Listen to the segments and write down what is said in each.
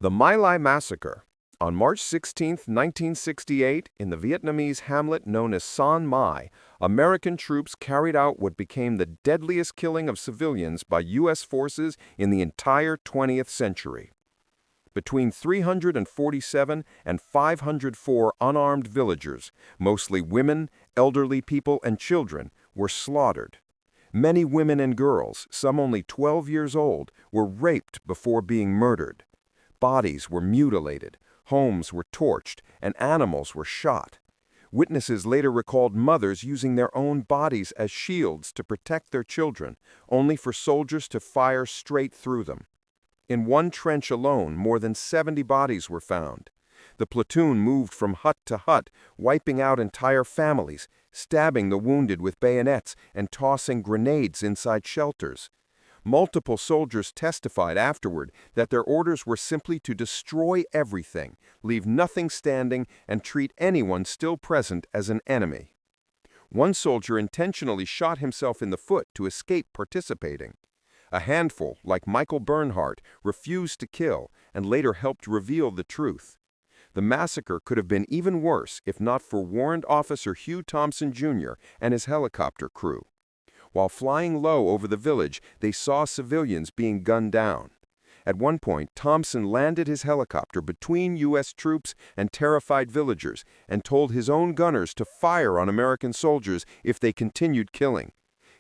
The My Lai Massacre. On March 16, 1968, in the Vietnamese hamlet known as Son Mai, American troops carried out what became the deadliest killing of civilians by U.S. forces in the entire 20th century. Between 347 and 504 unarmed villagers, mostly women, elderly people, and children, were slaughtered. Many women and girls, some only 12 years old, were raped before being murdered. Bodies were mutilated, homes were torched, and animals were shot. Witnesses later recalled mothers using their own bodies as shields to protect their children, only for soldiers to fire straight through them. In one trench alone, more than 70 bodies were found. The platoon moved from hut to hut, wiping out entire families, stabbing the wounded with bayonets, and tossing grenades inside shelters. Multiple soldiers testified afterward that their orders were simply to destroy everything, leave nothing standing, and treat anyone still present as an enemy. One soldier intentionally shot himself in the foot to escape participating. A handful, like Michael Bernhardt, refused to kill and later helped reveal the truth. The massacre could have been even worse if not for Warrant Officer Hugh Thompson, Jr. and his helicopter crew. While flying low over the village, they saw civilians being gunned down. At one point, Thompson landed his helicopter between U.S. troops and terrified villagers and told his own gunners to fire on American soldiers if they continued killing.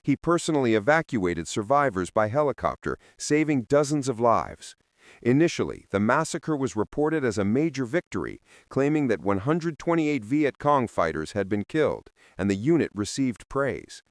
He personally evacuated survivors by helicopter, saving dozens of lives. Initially, the massacre was reported as a major victory, claiming that 128 Viet Cong fighters had been killed, and the unit received praise.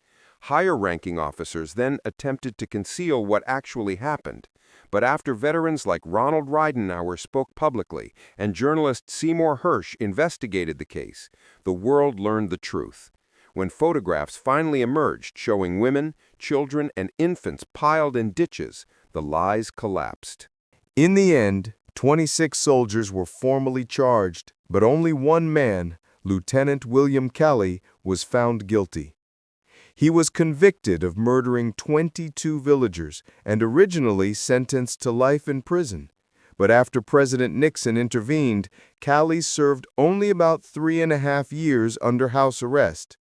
Higher-ranking officers then attempted to conceal what actually happened, but after veterans like Ronald Ridenhour spoke publicly and journalist Seymour Hersh investigated the case, the world learned the truth. When photographs finally emerged showing women, children, and infants piled in ditches, the lies collapsed. In the end, 26 soldiers were formally charged, but only one man, Lieutenant William Kelly, was found guilty. He was convicted of murdering 22 villagers and originally sentenced to life in prison. But after President Nixon intervened, Kelly served only about 3.5 years under house arrest.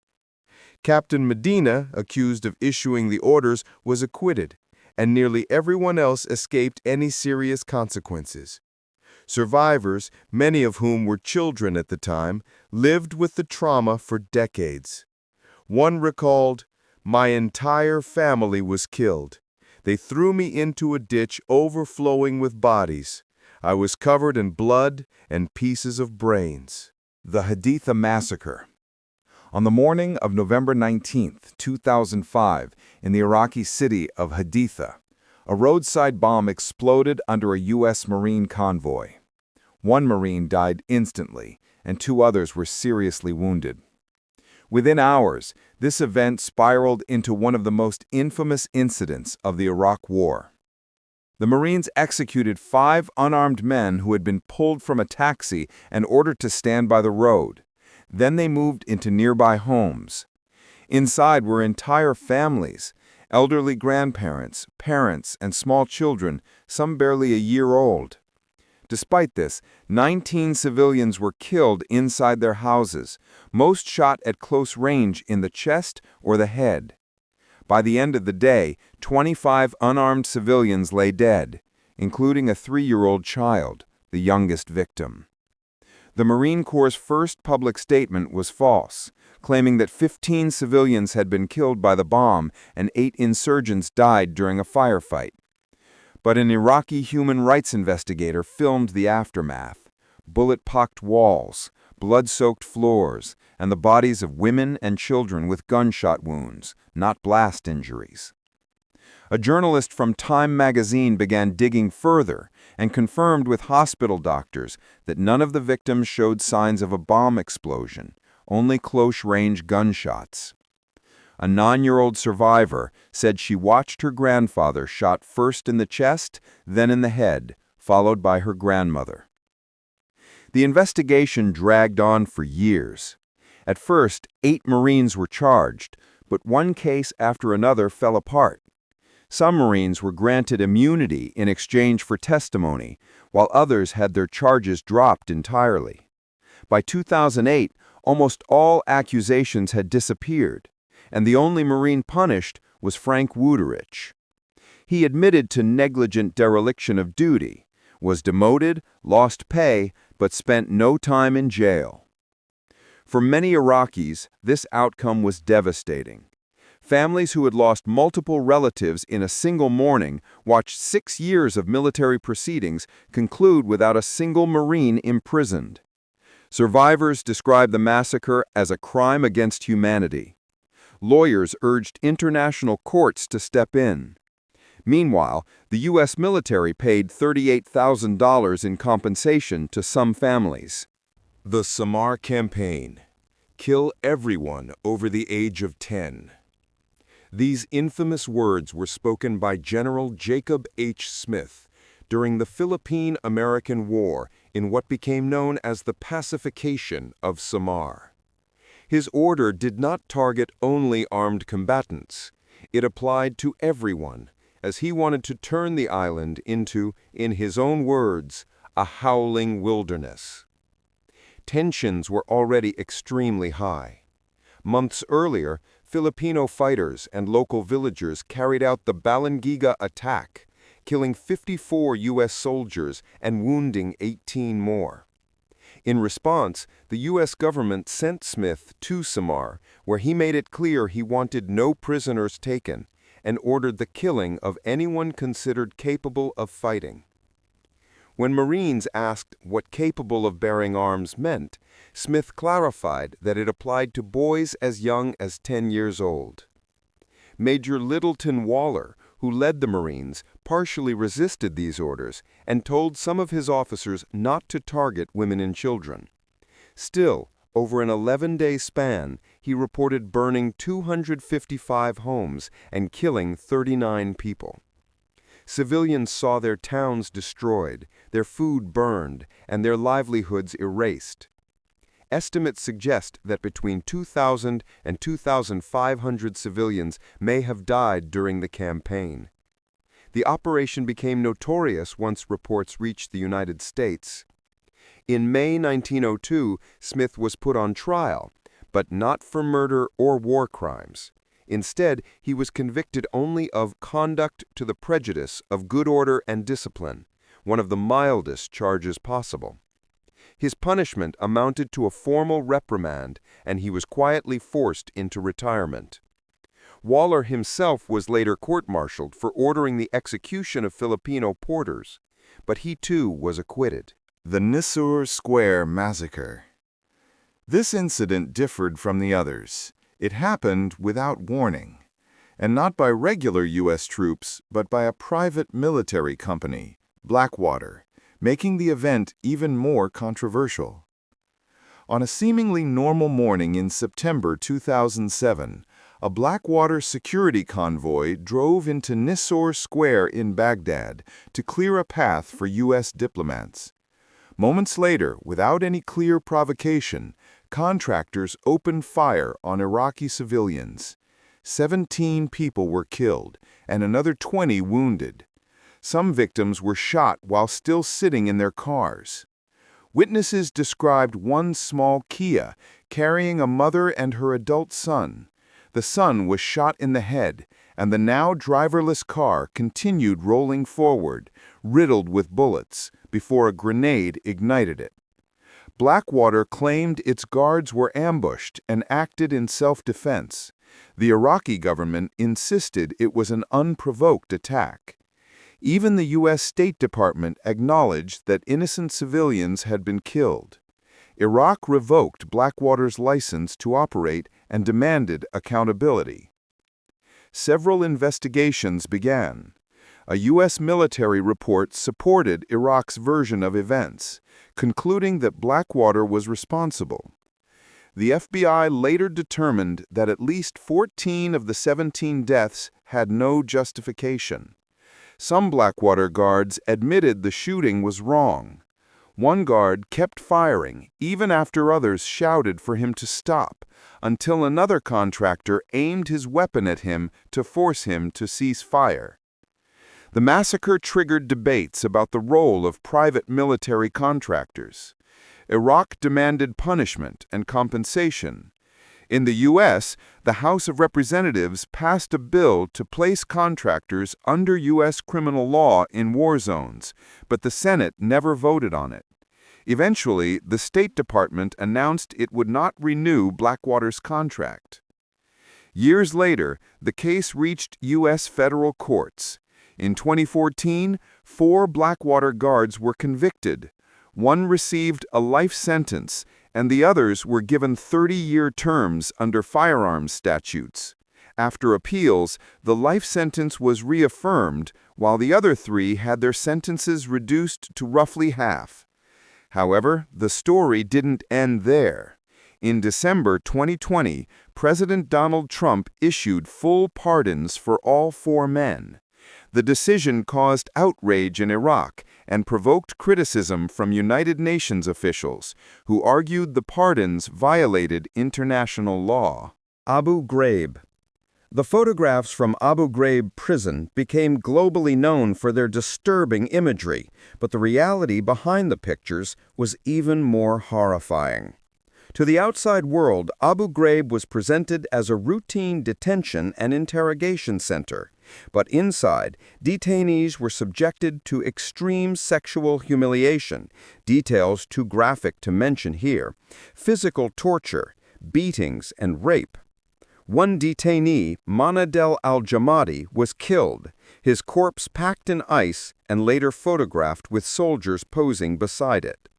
Captain Medina, accused of issuing the orders, was acquitted, and nearly everyone else escaped any serious consequences. Survivors, many of whom were children at the time, lived with the trauma for decades. One recalled, "My entire family was killed. They threw me into a ditch overflowing with bodies. I was covered in blood and pieces of brains." The Haditha Massacre. On the morning of November 19, 2005, in the Iraqi city of Haditha, a roadside bomb exploded under a U.S. Marine convoy. One Marine died instantly, and 2 others were seriously wounded. Within hours, this event spiraled into one of the most infamous incidents of the Iraq War. The Marines executed 5 unarmed men who had been pulled from a taxi and ordered to stand by the road. Then they moved into nearby homes. Inside were entire families, elderly grandparents, parents, and small children, some barely a year old. Despite this, 19 civilians were killed inside their houses, most shot at close range in the chest or the head. By the end of the day, 25 unarmed civilians lay dead, including a 3-year-old child, the youngest victim. The Marine Corps' first public statement was false, claiming that 15 civilians had been killed by the bomb and 8 insurgents died during a firefight. But an Iraqi human rights investigator filmed the aftermath: bullet-pocked walls, blood-soaked floors, and the bodies of women and children with gunshot wounds, not blast injuries. A journalist from Time magazine began digging further and confirmed with hospital doctors that none of the victims showed signs of a bomb explosion, only close-range gunshots. A 9-year-old survivor said she watched her grandfather shot first in the chest, then in the head, followed by her grandmother. The investigation dragged on for years. At first, 8 Marines were charged, but one case after another fell apart. Some Marines were granted immunity in exchange for testimony, while others had their charges dropped entirely. By 2008, almost all accusations had disappeared, and the only Marine punished was Frank Wuterich. He admitted to negligent dereliction of duty, was demoted, lost pay, but spent no time in jail. For many Iraqis, this outcome was devastating. Families who had lost multiple relatives in a single morning watched 6 years of military proceedings conclude without a single Marine imprisoned. Survivors described the massacre as a crime against humanity. Lawyers urged international courts to step in. Meanwhile, the U.S. military paid $38,000 in compensation to some families. The Samar campaign. Kill everyone over the age of 10. These infamous words were spoken by General Jacob H. Smith during the Philippine-American War in what became known as the pacification of Samar. His order did not target only armed combatants. It applied to everyone, as he wanted to turn the island into, in his own words, a howling wilderness. Tensions were already extremely high. Months earlier, Filipino fighters and local villagers carried out the Balangiga attack, killing 54 U.S. soldiers and wounding 18 more. In response, the U.S. government sent Smith to Samar, where he made it clear he wanted no prisoners taken and ordered the killing of anyone considered capable of fighting. When Marines asked what capable of bearing arms meant, Smith clarified that it applied to boys as young as 10 years old. Major Littleton Waller, who led the Marines, partially resisted these orders and told some of his officers not to target women and children. Still, over an 11-day span, he reported burning 255 homes and killing 39 people. Civilians saw their towns destroyed, their food burned, and their livelihoods erased. Estimates suggest that between 2,000 and 2,500 civilians may have died during the campaign. The operation became notorious once reports reached the United States. In May 1902, Smith was put on trial, but not for murder or war crimes. Instead, he was convicted only of conduct to the prejudice of good order and discipline, one of the mildest charges possible. His punishment amounted to a formal reprimand, and he was quietly forced into retirement. Waller himself was later court-martialed for ordering the execution of Filipino porters, but he too was acquitted. The Nisour Square Massacre. This incident differed from the others. It happened without warning, and not by regular U.S. troops, but by a private military company, Blackwater, making the event even more controversial. On a seemingly normal morning in September 2007, a Blackwater security convoy drove into Nisour Square in Baghdad to clear a path for U.S. diplomats. Moments later, without any clear provocation, contractors opened fire on Iraqi civilians. 17 people were killed and another 20 wounded. Some victims were shot while still sitting in their cars. Witnesses described one small Kia carrying a mother and her adult son. The son was shot in the head, and the now driverless car continued rolling forward, riddled with bullets, before a grenade ignited it. Blackwater claimed its guards were ambushed and acted in self-defense. The Iraqi government insisted it was an unprovoked attack. Even the U.S. State Department acknowledged that innocent civilians had been killed. Iraq revoked Blackwater's license to operate and demanded accountability. Several investigations began. A U.S. military report supported Iraq's version of events, concluding that Blackwater was responsible. The FBI later determined that at least 14 of the 17 deaths had no justification. Some Blackwater guards admitted the shooting was wrong. One guard kept firing, even after others shouted for him to stop, until another contractor aimed his weapon at him to force him to cease fire. The massacre triggered debates about the role of private military contractors. Iraq demanded punishment and compensation. In the U.S., the House of Representatives passed a bill to place contractors under U.S. criminal law in war zones, but the Senate never voted on it. Eventually, the State Department announced it would not renew Blackwater's contract. Years later, the case reached U.S. federal courts. In 2014, 4 Blackwater guards were convicted. One received a life sentence, and the others were given 30-year terms under firearms statutes. After appeals, the life sentence was reaffirmed, while the other 3 had their sentences reduced to roughly half. However, the story didn't end there. In December 2020, President Donald Trump issued full pardons for all 4 men. The decision caused outrage in Iraq and provoked criticism from United Nations officials, who argued the pardons violated international law. Abu Ghraib. The photographs from Abu Ghraib prison became globally known for their disturbing imagery, but the reality behind the pictures was even more horrifying. To the outside world, Abu Ghraib was presented as a routine detention and interrogation center. But inside, detainees were subjected to extreme sexual humiliation, details too graphic to mention here, physical torture, beatings, and rape. One detainee, Manadel al-Jamadi, was killed, his corpse packed in ice and later photographed with soldiers posing beside it.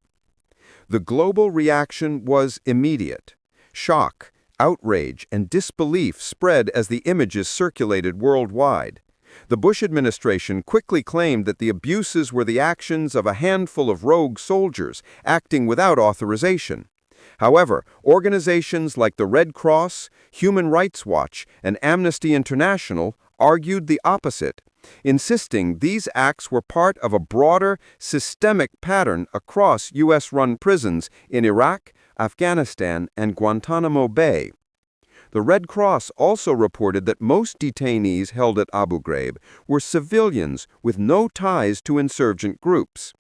The global reaction was immediate. Shock, outrage, and disbelief spread as the images circulated worldwide. The Bush administration quickly claimed that the abuses were the actions of a handful of rogue soldiers acting without authorization. However, organizations like the Red Cross, Human Rights Watch, and Amnesty International argued the opposite, insisting these acts were part of a broader, systemic pattern across U.S.-run prisons in Iraq, Afghanistan, and Guantanamo Bay. The Red Cross also reported that most detainees held at Abu Ghraib were civilians with no ties to insurgent groups.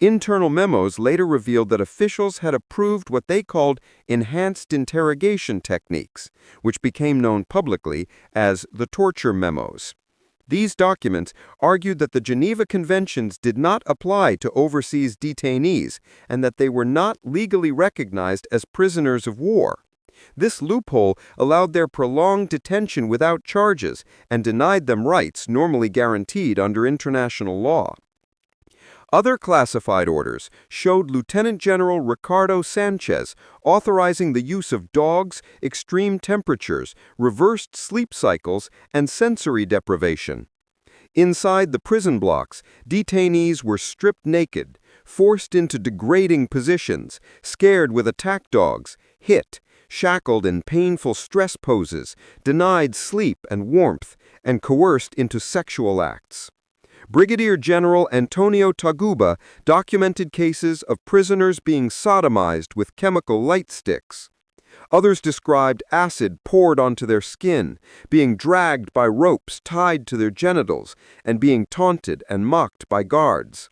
Internal memos later revealed that officials had approved what they called enhanced interrogation techniques, which became known publicly as the torture memos. These documents argued that the Geneva Conventions did not apply to overseas detainees and that they were not legally recognized as prisoners of war. This loophole allowed their prolonged detention without charges and denied them rights normally guaranteed under international law. Other classified orders showed Lieutenant General Ricardo Sanchez authorizing the use of dogs, extreme temperatures, reversed sleep cycles, and sensory deprivation. Inside the prison blocks, detainees were stripped naked, forced into degrading positions, scared with attack dogs, hit, shackled in painful stress poses, denied sleep and warmth, and coerced into sexual acts. Brigadier General Antonio Taguba documented cases of prisoners being sodomized with chemical light sticks. Others described acid poured onto their skin, being dragged by ropes tied to their genitals, and being taunted and mocked by guards.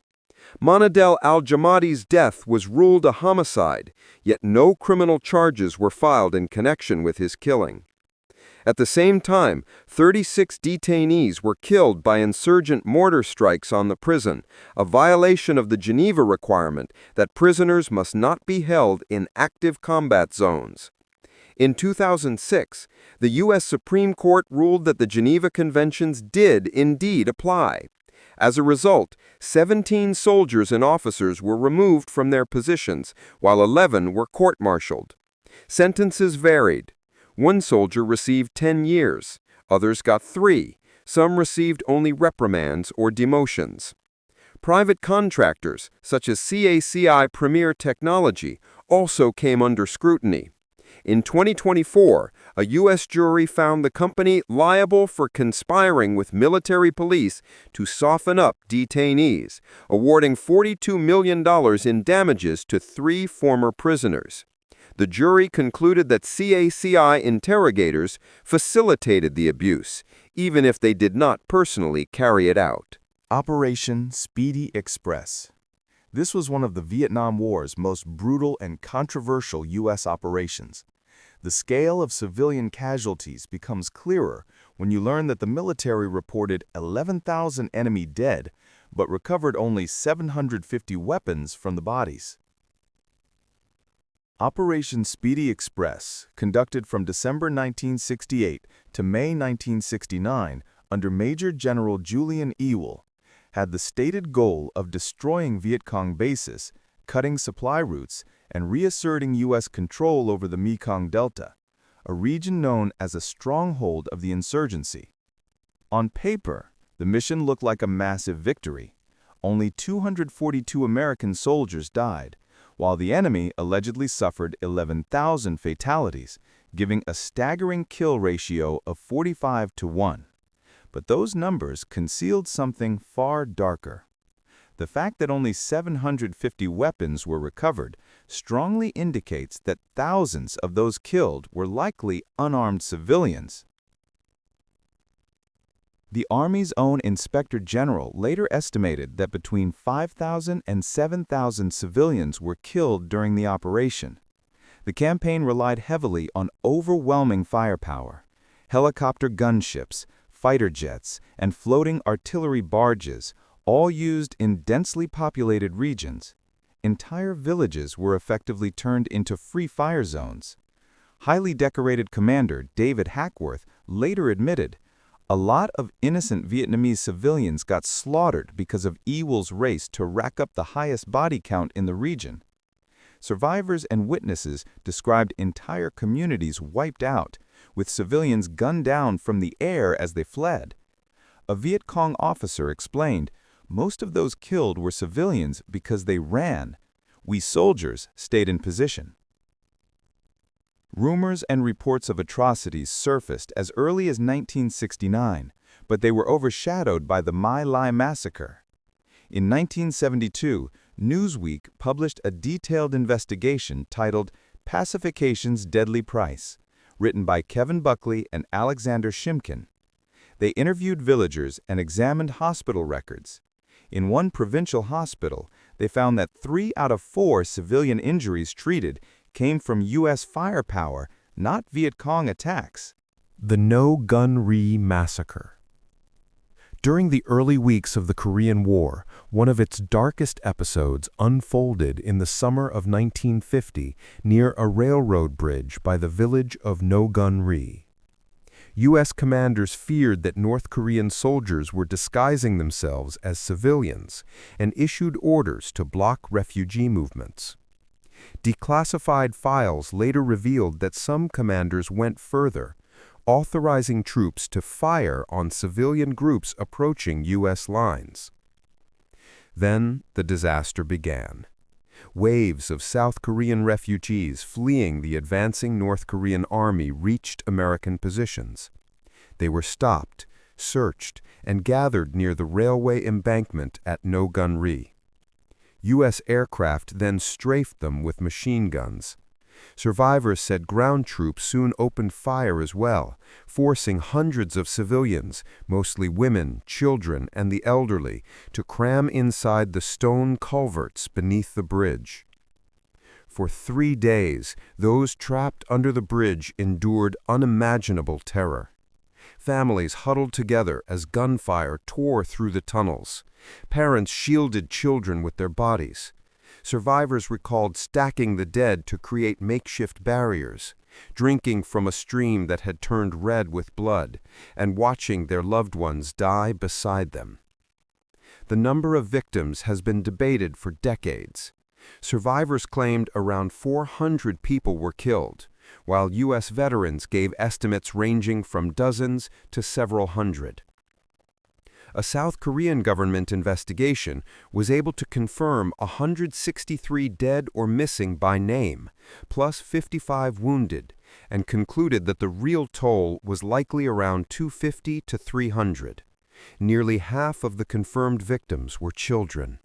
Manadel al-Jamadi's death was ruled a homicide, yet no criminal charges were filed in connection with his killing. At the same time, 36 detainees were killed by insurgent mortar strikes on the prison, a violation of the Geneva requirement that prisoners must not be held in active combat zones. In 2006, the U.S. Supreme Court ruled that the Geneva Conventions did indeed apply. As a result, 17 soldiers and officers were removed from their positions, while 11 were court-martialed. Sentences varied. One soldier received 10 years, others got 3, some received only reprimands or demotions. Private contractors, such as CACI Premier Technology, also came under scrutiny. In 2024, a U.S. jury found the company liable for conspiring with military police to soften up detainees, awarding $42 million in damages to 3 former prisoners. The jury concluded that CACI interrogators facilitated the abuse, even if they did not personally carry it out. Operation Speedy Express. This was one of the Vietnam War's most brutal and controversial U.S. operations. The scale of civilian casualties becomes clearer when you learn that the military reported 11,000 enemy dead, but recovered only 750 weapons from the bodies. Operation Speedy Express, conducted from December 1968 to May 1969 under Major General Julian Ewell, had the stated goal of destroying Viet Cong bases, cutting supply routes, and reasserting U.S. control over the Mekong Delta, a region known as a stronghold of the insurgency. On paper, the mission looked like a massive victory. Only 242 American soldiers died, while the enemy allegedly suffered 11,000 fatalities, giving a staggering kill ratio of 45-1. But those numbers concealed something far darker. The fact that only 750 weapons were recovered strongly indicates that thousands of those killed were likely unarmed civilians. The Army's own Inspector General later estimated that between 5,000 and 7,000 civilians were killed during the operation. The campaign relied heavily on overwhelming firepower. Helicopter gunships, fighter jets, and floating artillery barges, all used in densely populated regions. Entire villages were effectively turned into free fire zones. Highly decorated Commander David Hackworth later admitted, "A lot of innocent Vietnamese civilians got slaughtered because of Ewell's race to rack up the highest body count in the region." Survivors and witnesses described entire communities wiped out, with civilians gunned down from the air as they fled. A Viet Cong officer explained, "Most of those killed were civilians because they ran. We soldiers stayed in position." Rumors and reports of atrocities surfaced as early as 1969, but they were overshadowed by the My Lai massacre. In 1972, Newsweek published a detailed investigation titled Pacification's Deadly Price, written by Kevin Buckley and Alexander Shimkin. They interviewed villagers and examined hospital records. In one provincial hospital, they found that 3 out of 4 civilian injuries treated came from U.S. firepower, not Viet Cong attacks. The Wounded Knee Massacre. During the early weeks of the Korean War, one of its darkest episodes unfolded in the summer of 1950 near a railroad bridge by the village of Wounded Knee. U.S. commanders feared that North Korean soldiers were disguising themselves as civilians and issued orders to block refugee movements. Declassified files later revealed that some commanders went further, authorizing troops to fire on civilian groups approaching U.S. lines. Then the disaster began. Waves of South Korean refugees fleeing the advancing North Korean army reached American positions. They were stopped, searched, and gathered near the railway embankment at Wounded Knee. U.S. aircraft then strafed them with machine guns. Survivors said ground troops soon opened fire as well, forcing hundreds of civilians, mostly women, children, and the elderly, to cram inside the stone culverts beneath the bridge. For 3 days, those trapped under the bridge endured unimaginable terror. Families huddled together as gunfire tore through the tunnels. Parents shielded children with their bodies. Survivors recalled stacking the dead to create makeshift barriers, drinking from a stream that had turned red with blood, and watching their loved ones die beside them. The number of victims has been debated for decades. Survivors claimed around 400 people were killed, while U.S. veterans gave estimates ranging from dozens to several hundred. A South Korean government investigation was able to confirm 163 dead or missing by name, plus 55 wounded, and concluded that the real toll was likely around 250 to 300. Nearly half of the confirmed victims were children.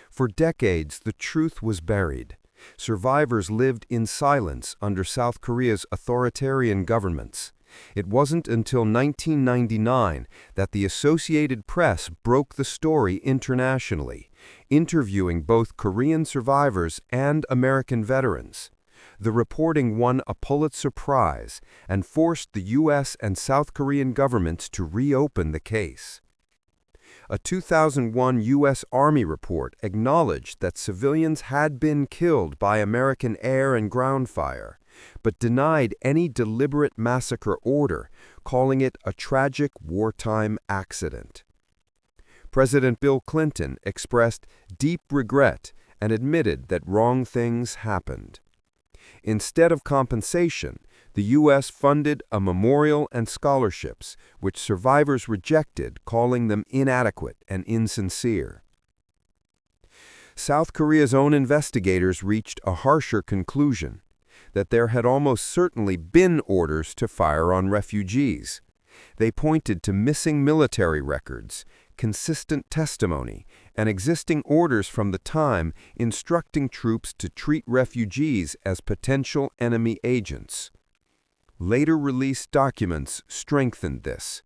For decades, the truth was buried. Survivors lived in silence under South Korea's authoritarian governments. It wasn't until 1999 that the Associated Press broke the story internationally, interviewing both Korean survivors and American veterans. The reporting won a Pulitzer Prize and forced the U.S. and South Korean governments to reopen the case. A 2001 U.S. Army report acknowledged that civilians had been killed by American air and ground fire, but denied any deliberate massacre order, calling it a tragic wartime accident. President Bill Clinton expressed deep regret and admitted that wrong things happened. Instead of compensation, the U.S. funded a memorial and scholarships, which survivors rejected, calling them inadequate and insincere. South Korea's own investigators reached a harsher conclusion, that there had almost certainly been orders to fire on refugees. They pointed to missing military records, consistent testimony, and existing orders from the time instructing troops to treat refugees as potential enemy agents. Later released documents strengthened this.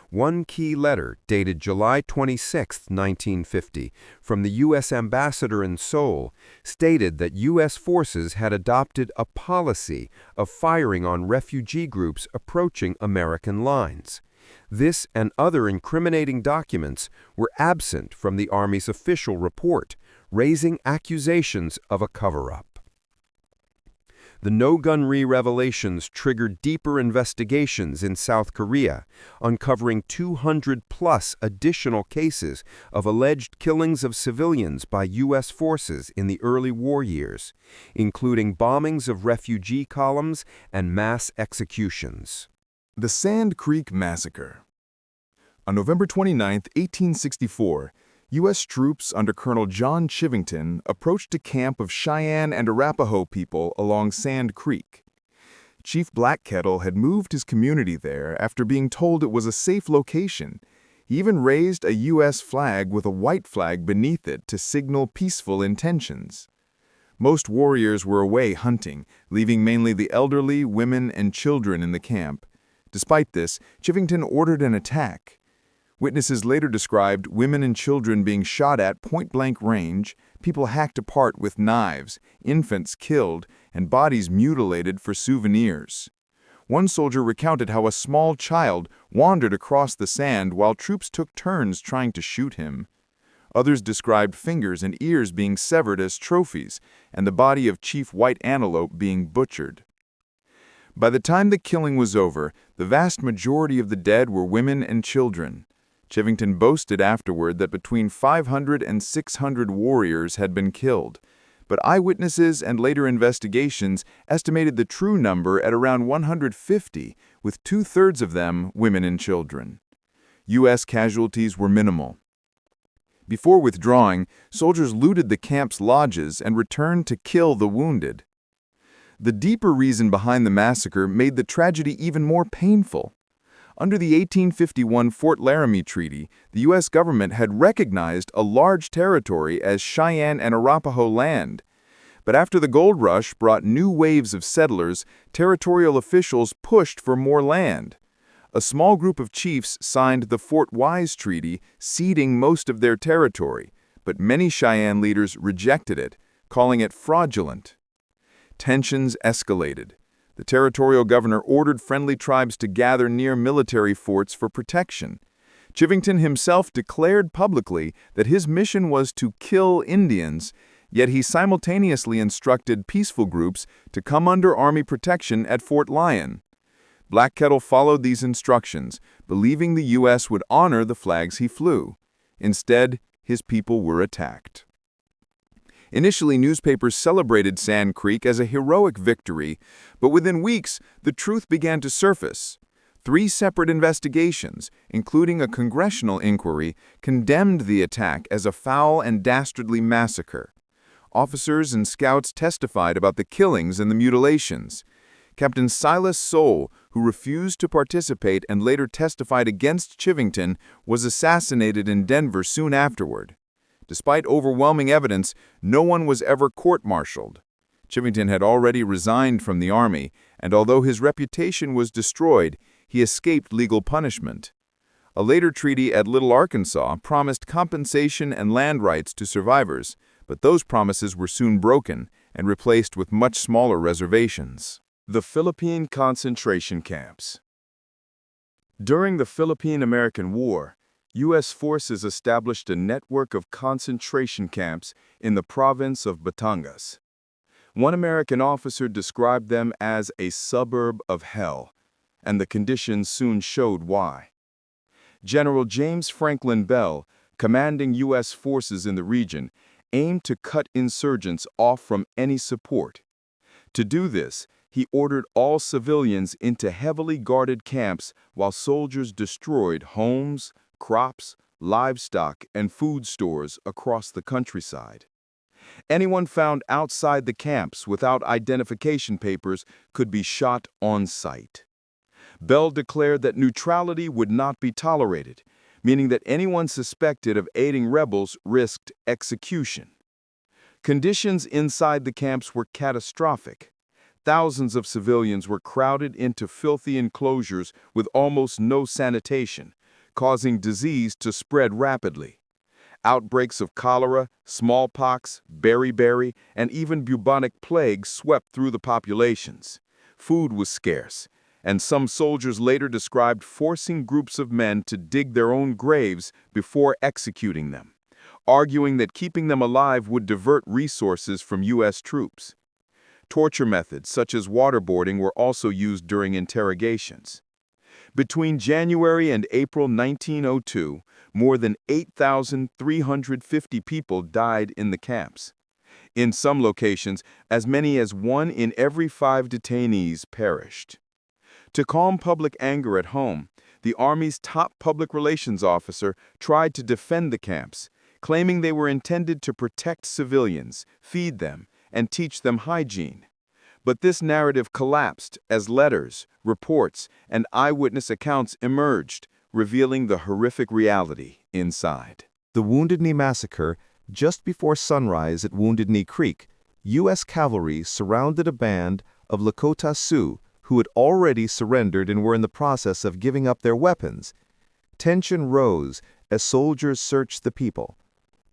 One key letter, dated July 26, 1950, from the U.S. ambassador in Seoul, stated that U.S. forces had adopted a policy of firing on refugee groups approaching American lines. This and other incriminating documents were absent from the Army's official report, raising accusations of a cover-up. The No-Gun-Ri revelations triggered deeper investigations in South Korea, uncovering 200-plus additional cases of alleged killings of civilians by U.S. forces in the early war years, including bombings of refugee columns and mass executions. The Sand Creek Massacre. On November 29, 1864, U.S. troops under Colonel John Chivington approached a camp of Cheyenne and Arapaho people along Sand Creek. Chief Blackkettle had moved his community there after being told it was a safe location. He even raised a U.S. flag with a white flag beneath it to signal peaceful intentions. Most warriors were away hunting, leaving mainly the elderly, women, and children in the camp. Despite this, Chivington ordered an attack. Witnesses later described women and children being shot at point-blank range, people hacked apart with knives, infants killed, and bodies mutilated for souvenirs. One soldier recounted how a small child wandered across the sand while troops took turns trying to shoot him. Others described fingers and ears being severed as trophies, and the body of Chief White Antelope being butchered. By the time the killing was over, the vast majority of the dead were women and children. Chivington boasted afterward that between 500 and 600 warriors had been killed, but eyewitnesses and later investigations estimated the true number at around 150, with two-thirds of them women and children. U.S. casualties were minimal. Before withdrawing, soldiers looted the camp's lodges and returned to kill the wounded. The deeper reason behind the massacre made the tragedy even more painful. Under the 1851 Fort Laramie Treaty, the U.S. government had recognized a large territory as Cheyenne and Arapaho land. But after the gold rush brought new waves of settlers, territorial officials pushed for more land. A small group of chiefs signed the Fort Wise Treaty, ceding most of their territory, but many Cheyenne leaders rejected it, calling it fraudulent. Tensions escalated. The territorial governor ordered friendly tribes to gather near military forts for protection. Chivington himself declared publicly that his mission was to kill Indians, yet he simultaneously instructed peaceful groups to come under Army protection at Fort Lyon. Blackkettle followed these instructions, believing the U.S. would honor the flags he flew. Instead, his people were attacked. Initially, newspapers celebrated Sand Creek as a heroic victory, but within weeks, the truth began to surface. 3 separate investigations, including a congressional inquiry, condemned the attack as a foul and dastardly massacre. Officers and scouts testified about the killings and the mutilations. Captain Silas Soule, who refused to participate and later testified against Chivington, was assassinated in Denver soon afterward. Despite overwhelming evidence, no one was ever court-martialed. Chivington had already resigned from the Army, and although his reputation was destroyed, he escaped legal punishment. A later treaty at Little Arkansas promised compensation and land rights to survivors, but those promises were soon broken and replaced with much smaller reservations. The Philippine concentration camps. During the Philippine-American War, U.S. forces established a network of concentration camps in the province of Batangas. One American officer described them as a suburb of hell, and the conditions soon showed why. General James Franklin Bell, commanding U.S. forces in the region, aimed to cut insurgents off from any support. To do this, he ordered all civilians into heavily guarded camps while soldiers destroyed homes, crops, livestock, and food stores across the countryside. Anyone found outside the camps without identification papers could be shot on sight. Bell declared that neutrality would not be tolerated, meaning that anyone suspected of aiding rebels risked execution. Conditions inside the camps were catastrophic. Thousands of civilians were crowded into filthy enclosures with almost no sanitation, causing disease to spread rapidly. Outbreaks of cholera, smallpox, beriberi, and even bubonic plague swept through the populations. Food was scarce, and some soldiers later described forcing groups of men to dig their own graves before executing them, arguing that keeping them alive would divert resources from U.S. troops. Torture methods such as waterboarding were also used during interrogations. Between January and April 1902, more than 8,350 people died in the camps. In some locations, as many as 1 in every 5 detainees perished. To calm public anger at home, the Army's top public relations officer tried to defend the camps, claiming they were intended to protect civilians, feed them, and teach them hygiene. But this narrative collapsed as letters, reports, and eyewitness accounts emerged, revealing the horrific reality inside. The Wounded Knee Massacre, just before sunrise at Wounded Knee Creek, U.S. cavalry surrounded a band of Lakota Sioux who had already surrendered and were in the process of giving up their weapons. Tension rose as soldiers searched the people.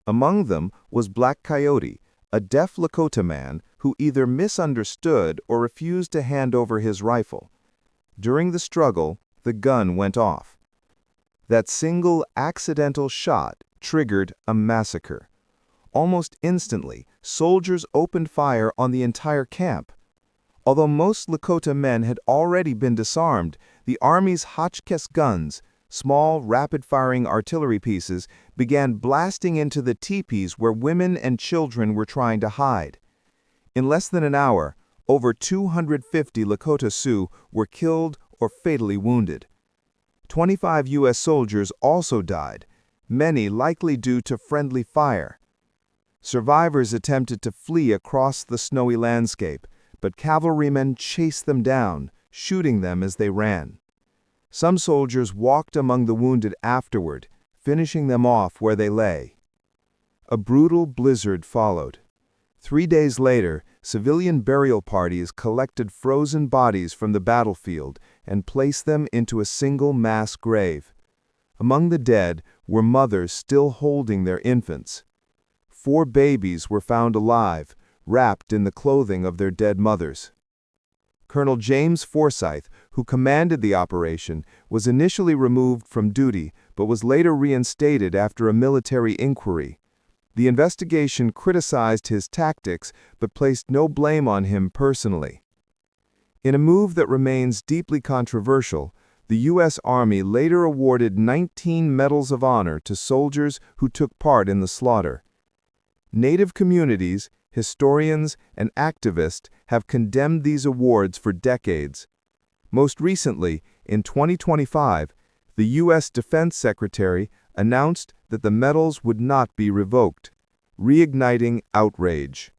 Among them was Black Coyote, a deaf Lakota man who either misunderstood or refused to hand over his rifle. During the struggle, the gun went off. That single accidental shot triggered a massacre. Almost instantly, soldiers opened fire on the entire camp. Although most Lakota men had already been disarmed, the Army's Hotchkiss guns, small, rapid-firing artillery pieces, began blasting into the teepees where women and children were trying to hide. In less than an hour, over 250 Lakota Sioux were killed or fatally wounded. 25 U.S. soldiers also died, many likely due to friendly fire. Survivors attempted to flee across the snowy landscape, but cavalrymen chased them down, shooting them as they ran. Some soldiers walked among the wounded afterward, finishing them off where they lay. A brutal blizzard followed. 3 days later, civilian burial parties collected frozen bodies from the battlefield and placed them into a single mass grave. Among the dead were mothers still holding their infants. 4 babies were found alive, wrapped in the clothing of their dead mothers. Colonel James Forsyth, who commanded the operation, was initially removed from duty but was later reinstated after a military inquiry. The investigation criticized his tactics but placed no blame on him personally. In a move that remains deeply controversial, the U.S. Army later awarded 19 Medals of Honor to soldiers who took part in the slaughter. Native communities, historians, and activists have condemned these awards for decades. Most recently, in 2025, the U.S. Defense Secretary announced that the medals would not be revoked, reigniting outrage.